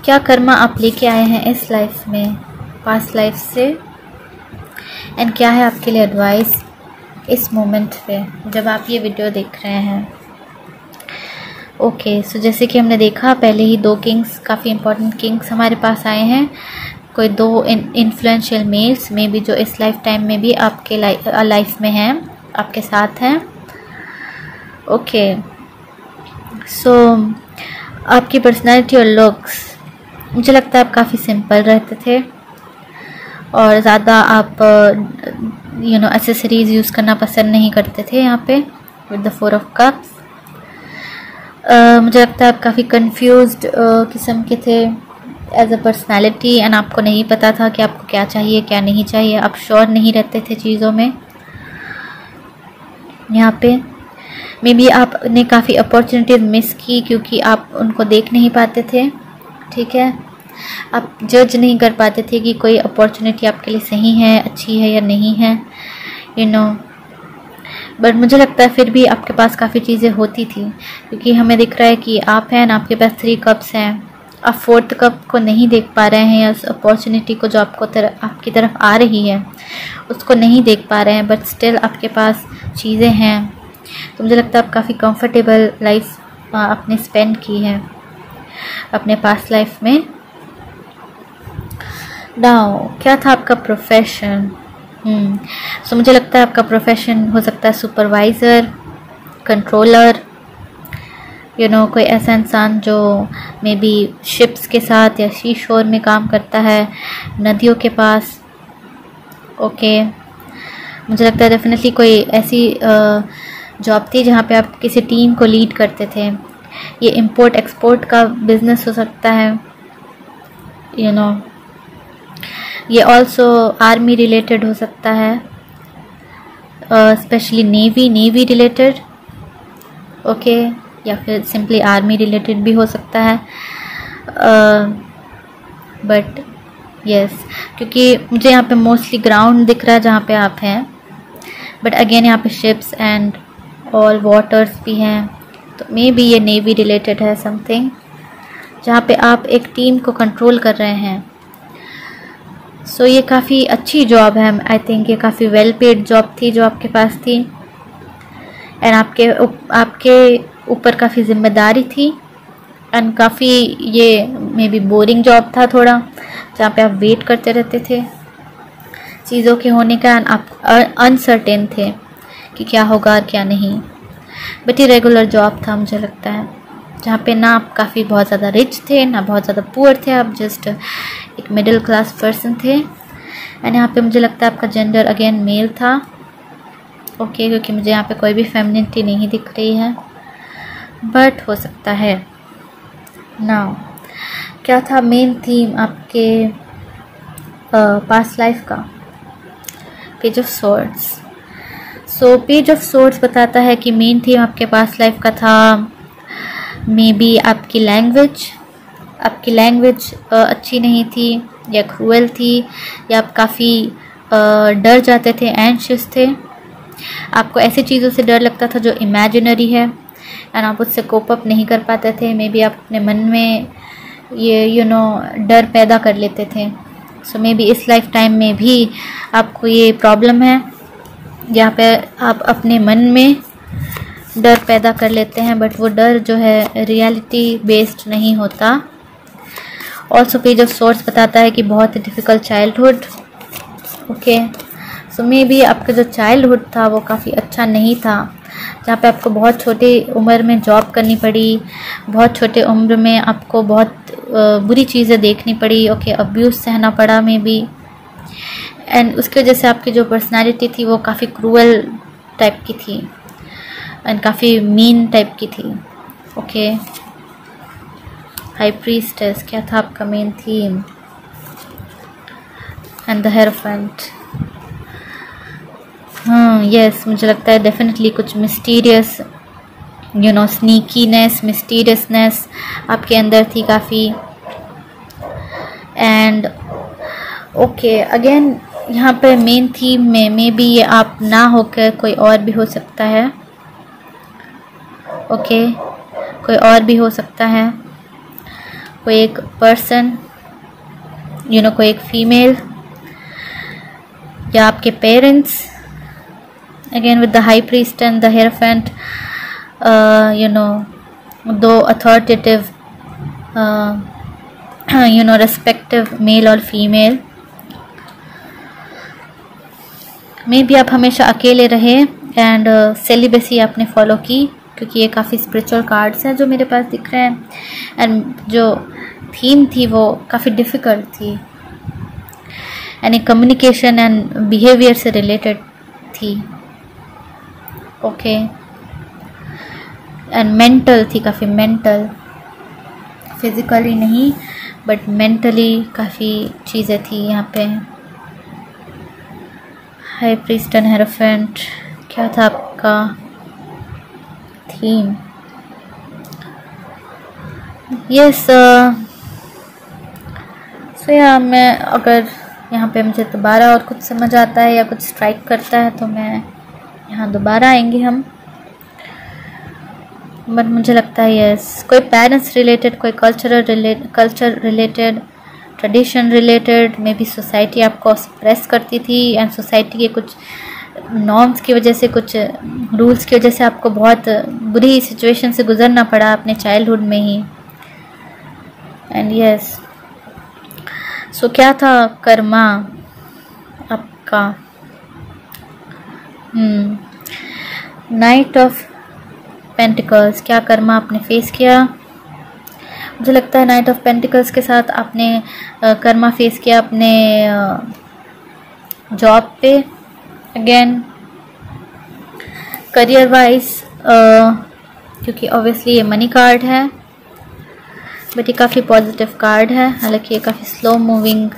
क्या कर्मा आप लेके आए हैं इस लाइफ में पास्ट लाइफ से, एंड क्या है आपके लिए एडवाइस इस मोमेंट पे जब आप ये वीडियो देख रहे हैं। ओके, सो जैसे कि हमने देखा पहले ही 2 किंग्स, काफ़ी इंपॉर्टेंट किंग्स हमारे पास आए हैं। कोई 2 इन्फ्लुएंशियल मेल्स में भी जो इस लाइफ टाइम में भी आपके लाइफ में हैं, आपके साथ हैं। ओके, सो आपकी पर्सनालिटी और लुक्स, मुझे लगता है आप काफ़ी सिंपल रहते थे और ज़्यादा आप यू नो एक्सेसरीज़ यूज़ करना पसंद नहीं करते थे यहाँ पे विद द 4 ऑफ कप्स। मुझे लगता है आप काफ़ी कंफ्यूज्ड किस्म के थे एज अ पर्सनैलिटी, एंड आपको नहीं पता था कि आपको क्या चाहिए क्या नहीं चाहिए, आप श्योर नहीं रहते थे चीज़ों में। यहाँ पे मे बी आपने काफ़ी अपॉर्चुनिटीज़ मिस की क्योंकि आप उनको देख नहीं पाते थे, ठीक है, आप जज नहीं कर पाते थे कि कोई अपॉर्चुनिटी आपके लिए सही है, अच्छी है या नहीं है, यू नो। बट मुझे लगता है फिर भी आपके पास काफ़ी चीज़ें होती थी क्योंकि हमें दिख रहा है कि आप हैं ना, आपके पास 3 कप्स हैं, आप 4th कप को नहीं देख पा रहे हैं या उस अपॉर्चुनिटी को जो आपकी तरफ आ रही है उसको नहीं देख पा रहे हैं, बट स्टिल आपके पास चीज़ें हैं। तो मुझे लगता है आप काफ़ी कंफर्टेबल लाइफ आपने स्पेंड की है अपने पास्ट लाइफ में। नाउ क्या था आपका प्रोफेशन? सो मुझे लगता है आपका प्रोफेशन हो सकता है सुपरवाइज़र, कंट्रोलर, कोई ऐसा इंसान जो मे बी शिप्स के साथ या सी शोर में काम करता है, नदियों के पास। ओके, मुझे लगता है डेफिनेटली कोई ऐसी जॉब थी जहाँ पे आप किसी टीम को लीड करते थे। ये इंपोर्ट एक्सपोर्ट का बिजनेस हो सकता है, ये ऑल्सो आर्मी रिलेटेड हो सकता है, स्पेशली नेवी रिलेटेड। ओके, या फिर सिंपली आर्मी रिलेटेड भी हो सकता है। बट यस, क्योंकि मुझे यहाँ पे मोस्टली ग्राउंड दिख रहा है जहाँ पे आप हैं, बट अगेन यहाँ पे शिप्स एंड ऑल वाटर्स भी हैं, तो मे बी ये नेवी रिलेटेड है समथिंग, जहाँ पे आप एक टीम को कंट्रोल कर रहे हैं। सो ये काफ़ी अच्छी जॉब है, आई थिंक ये काफ़ी वेल पेड जॉब थी जो आपके पास थी, एंड आपके ऊपर काफ़ी जिम्मेदारी थी, एंड काफ़ी ये मे बी बोरिंग जॉब था थोड़ा, जहाँ पे आप वेट करते रहते थे चीज़ों के होने का, एंड आप अनसर्टेन थे कि क्या होगा और क्या नहीं। बट ये रेगुलर जॉब था मुझे लगता है, जहाँ पे ना आप काफ़ी बहुत ज़्यादा रिच थे ना बहुत ज़्यादा पुअर थे, आप जस्ट एक मिडिल क्लास पर्सन थे। एंड यहाँ पे मुझे लगता है आपका जेंडर अगेन मेल था। ओके, क्योंकि मुझे यहाँ पे कोई भी फेमिनिटी नहीं दिख रही है, बट हो सकता है। नाउ क्या था मेन थीम आपके पास्ट लाइफ का? Page of swords. So page of swords बताता है कि मेन थीम आपके पास्ट लाइफ का था मे बी आपकी लैंग्वेज अच्छी नहीं थी या क्रूअल थी, या आप काफ़ी डर जाते थे, एंशियस थे, आपको ऐसी चीज़ों से डर लगता था जो इमेजिनरी है, एंड आप उससे कोप अप नहीं कर पाते थे। मे बी आप अपने मन में ये डर पैदा कर लेते थे। सो मे बी इस लाइफ टाइम में भी आपको ये प्रॉब्लम है, जहाँ पे आप अपने मन में डर पैदा कर लेते हैं, बट वो डर जो है रियलिटी बेस्ड नहीं होता। ऑल्सो पेज ऑफ सोर्स बताता है कि बहुत ही difficult childhood. Okay, so maybe आपका जो चाइल्डहुड था वो काफ़ी अच्छा नहीं था, जहाँ पे आपको बहुत छोटी उम्र में जॉब करनी पड़ी, बहुत छोटे उम्र में आपको बहुत बुरी चीज़ें देखनी पड़ी। ओके, अब्यूज़ सहना पड़ा मे बी, एंड उसकी वजह से आपकी जो पर्सनालिटी थी वो काफ़ी क्रूअल टाइप की थी एंड काफ़ी मीन टाइप की थी। ओके, हाई प्रीस्टेस क्या था आपका main theme, and the hierophant. Yes, मुझे लगता है डेफिनेटली कुछ मिस्टीरियस स्नीकीनेस, मिस्टीरियसनेस आपके अंदर थी काफ़ी। एंड ओके, अगेन यहाँ पे मेन थीम में मे बी ये आप ना होकर कोई और भी हो सकता है। ओके, कोई और भी हो सकता है, कोई एक पर्सन, कोई एक फीमेल, या आपके parents. Again with the high priest and the hierophant, दो अथॉरिटेटिव रेस्पेक्टिव मेल और फीमेल। मे बी आप हमेशा अकेले रहे एंड सेलिबेसी आपने फॉलो की, क्योंकि ये काफ़ी स्पिरिचुअल कार्ड्स हैं जो मेरे पास दिख रहे हैं, एंड जो थीम थी वो काफ़ी डिफ़िकल्ट थी, यानी कम्युनिकेशन एंड बिहेवियर से रिलेटेड थी। ओके, एंड मेंटल थी, काफ़ी मेंटल, फिज़िकली नहीं बट मेंटली काफ़ी चीज़ें थी यहाँ पे। हाई प्रीस्ट एंड हेरोफेंट क्या था आपका थीम? यस, सो या मैं अगर यहाँ पे मुझे दोबारा और कुछ समझ आता है या कुछ स्ट्राइक करता है तो मैं यहाँ दोबारा आएंगे हम, बट मुझे लगता है यस, कोई पेरेंट्स रिलेटेड, कोई culture related, tradition related, may be society आपको सप्रेस करती थी, एंड सोसाइटी के कुछ नॉर्म्स की वजह से, कुछ रूल्स की वजह से आपको बहुत बुरी सिचुएशन से गुजरना पड़ा अपने चाइल्डहुड में ही। एंड यस, सो क्या था कर्मा आपका? नाइट ऑफ पेंटिकल्स, क्या कर्मा आपने फेस किया? मुझे लगता है नाइट ऑफ पेंटिकल्स के साथ आपने कर्मा फेस किया अपने जॉब पे। अगेन करियर वाइज, क्योंकि ऑब्वियसली ये मनी कार्ड है, बट ये काफ़ी पॉजिटिव कार्ड है। हालांकि ये काफ़ी स्लो मूविंग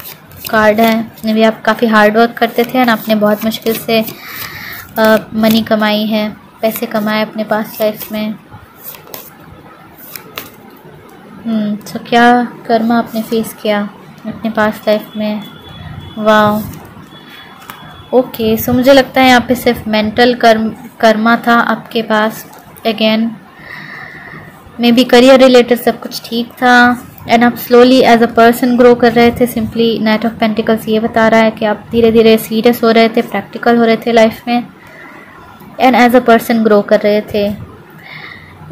कार्ड है। मे भी आप काफ़ी हार्ड वर्क करते थे और आपने बहुत मुश्किल से मनी कमाई है, पैसे कमाए अपने पास्ट लाइफ में। तो क्या कर्मा आपने फेस किया अपने पास्ट लाइफ में? वाह, ओके। सो मुझे लगता है यहाँ पे सिर्फ मेंटल कर्मा था आपके पास। Again maybe career related सब कुछ ठीक था एंड आप slowly as a person grow कर रहे थे। सिंपली नाइट ऑफ पेंटिकल्स ये बता रहा है कि आप धीरे धीरे सीरियस हो रहे थे, प्रैक्टिकल हो रहे थे लाइफ में and as a person grow कर रहे थे।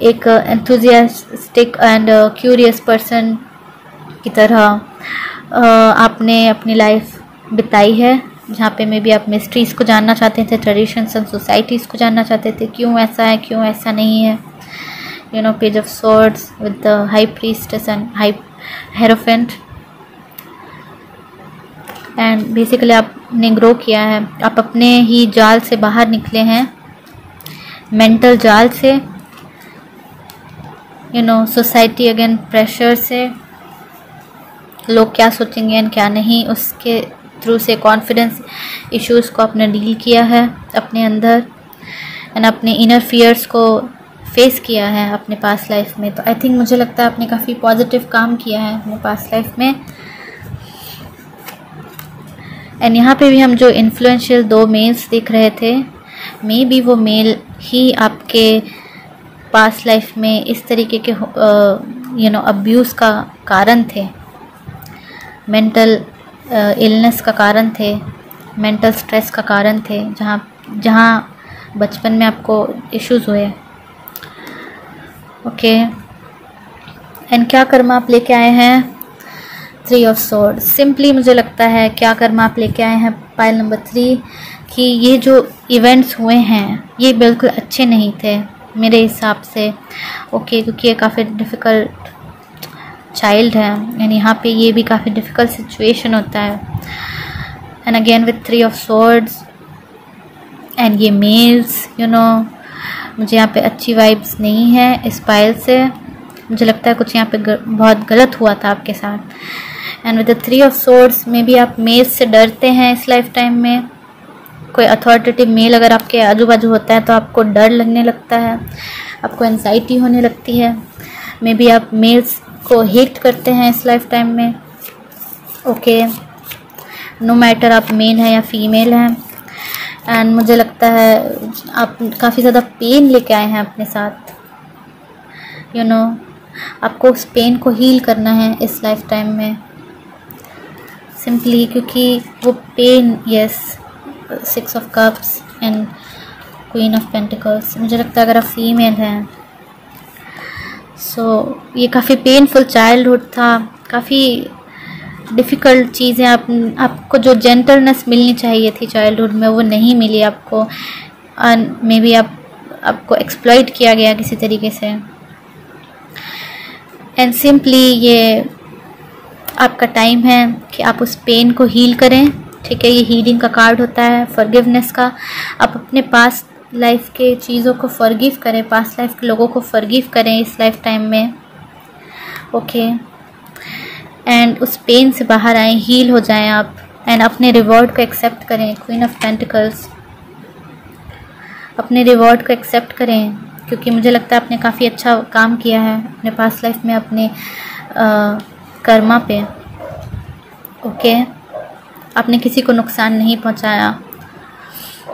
एक एंथुजियास्टिक एंड क्यूरियस पर्सन की तरह आपने अपनी लाइफ बिताई है, जहाँ पे मे बी आप मिस्ट्रीज़ को जानना चाहते थे, ट्रेडिशंस एंड सोसाइटीज़ को जानना चाहते थे, क्यों ऐसा है, क्यों ऐसा नहीं है। You know, page of swords with the high priestess and high hierophant. And basically आपने ग्रो किया है, आप अपने ही जाल से बाहर निकले हैं, मेंटल जाल से, you know, society again pressure से, लोग क्या सोचेंगे एंड क्या नहीं, उसके थ्रू से कॉन्फिडेंस इश्यूज़ को आपने डील किया है अपने अंदर एंड अपने इनर फियर्स को फेस किया है अपने पास्ट लाइफ में। तो आई थिंक मुझे लगता है आपने काफ़ी पॉजिटिव काम किया है अपने पास्ट लाइफ में। एंड यहाँ पे भी हम जो इन्फ्लुएंशियल 2 मेल्स देख रहे थे, मे बी वो मेल ही आपके पास्ट लाइफ में इस तरीके के यू नो अब्यूज़ का कारण थे, मेंटल इलनेस का कारण थे, मेंटल स्ट्रेस का कारण थे, जहाँ बचपन में आपको इश्यूज़ हुए। ओके, एंड क्या कर्मा आप लेके आए हैं? 3 ऑफ स्वॉर्ड्स। सिंपली मुझे लगता है क्या कर्मा आप लेके आए हैं पाइल नंबर 3 कि ये जो इवेंट्स हुए हैं ये बिल्कुल अच्छे नहीं थे मेरे हिसाब से। ओके, क्योंकि ये काफ़ी डिफ़िकल्ट चाइल्ड है एंड यहाँ पे ये भी काफ़ी डिफ़िकल्ट सिचुएशन होता है। And again with 3 of swords and ये मेल्स, यू नो, मुझे यहाँ पे अच्छी वाइब्स नहीं है इस पाइल से। मुझे लगता है कुछ यहाँ पे बहुत गलत हुआ था आपके साथ। And with the 3 of swords में भी आप मेल्स से डरते हैं इस लाइफ टाइम में। कोई अथॉरिटेटिव मेल अगर आपके आजू बाजू होता है तो आपको डर लगने लगता है, आपको एंजाइटी होने लगती है। मे बी आप मेल्स को हेट करते हैं इस लाइफ टाइम में। ओके, नो मैटर आप मेल हैं या फीमेल हैं। एंड मुझे लगता है आप काफ़ी ज़्यादा पेन लेके आए हैं अपने साथ। यू नो, आपको उस पेन को हील करना है इस लाइफ टाइम में सिंपली, क्योंकि वो pain, yes, 6 of cups and queen of pentacles. मुझे लगता है अगर आप फीमेल हैं सो ये काफ़ी पेनफुल चाइल्डहुड था, काफ़ी डिफ़िकल्ट चीज़ें आपको जो जेंटलनेस मिलनी चाहिए थी चाइल्डहुड में वो नहीं मिली आपको। मे बी आपको एक्सप्लॉइट किया गया किसी तरीके से। एंड सिंपली ये आपका टाइम है कि आप उस पेन को हील करें। ठीक है, ये हीलिंग का कार्ड होता है, फॉरगिवनेस का। आप अपने पास्ट लाइफ के चीज़ों को फॉरगिव करें, पास्ट लाइफ के लोगों को फॉरगिव करें इस लाइफ टाइम में। ओके, एंड उस पेन से बाहर आएँ, हील हो जाएं आप एंड अपने रिवॉर्ड को एक्सेप्ट करें। क्वीन ऑफ पेंटिकल्स, अपने रिवॉर्ड को एक्सेप्ट करें क्योंकि मुझे लगता है आपने काफ़ी अच्छा काम किया है अपने पास्ट लाइफ में अपने कर्मा पे। ओके, आपने किसी को नुकसान नहीं पहुंचाया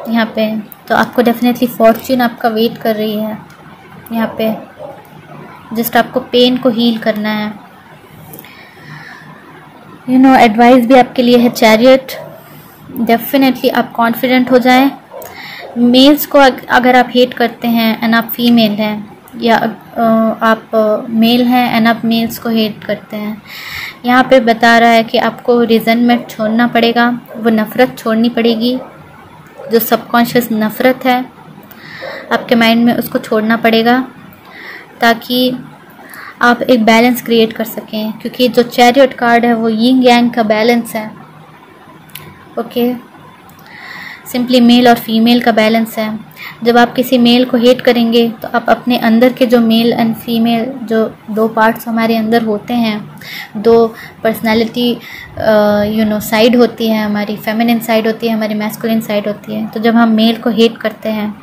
यहाँ पे, तो आपको डेफिनेटली फॉर्च्यून आपका वेट कर रही है यहाँ पे। जस्ट आपको पेन को हील करना है। यू नो, एडवाइस भी आपके लिए है चैरियट। डेफिनेटली आप कॉन्फिडेंट हो जाएं। मेल्स को अगर आप हेट करते हैं एंड आप फीमेल हैं, या आप मेल हैं एंड आप मेल्स को हेट करते हैं, यहाँ पे बता रहा है कि आपको रिजनमेंट छोड़ना पड़ेगा, वो नफ़रत छोड़नी पड़ेगी। जो सबकॉन्शियस नफ़रत है आपके माइंड में, उसको छोड़ना पड़ेगा ताकि आप एक बैलेंस क्रिएट कर सकें, क्योंकि जो चैरियट कार्ड है वो यिंग यांग का बैलेंस है। ओके, सिंपली मेल और फीमेल का बैलेंस है। जब आप किसी मेल को हेट करेंगे तो आप अपने अंदर के जो मेल एंड फीमेल जो दो पार्ट्स हमारे अंदर होते हैं, दो पर्सनालिटी साइड होती है, हमारी फेमिनिन साइड होती है, हमारी मैस्कुलिन साइड होती है। तो जब हम मेल को हेट करते हैं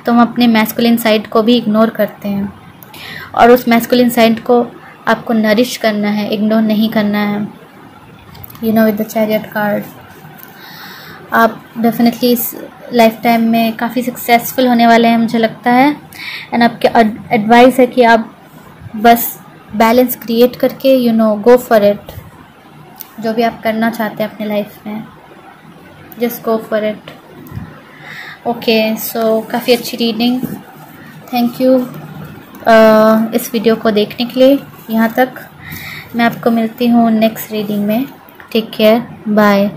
तो हम अपने मैस्कुलिन साइड को भी इग्नोर करते हैं, और उस मैस्कुलिन साइड को आपको नरिश करना है, इग्नोर नहीं करना है। विद द चैरियट कार्ड आप डेफिनेटली इस लाइफ टाइम में काफ़ी सक्सेसफुल होने वाले हैं, मुझे लगता है। एंड आपके एडवाइस है कि आप बस बैलेंस क्रिएट करके गो फॉर इट। जो भी आप करना चाहते हैं अपने लाइफ में, just go for it. Okay, so काफ़ी अच्छी रीडिंग, थैंक यू इस वीडियो को देखने के लिए यहाँ तक। मैं आपको मिलती हूँ नेक्स्ट रीडिंग में। Take care, bye.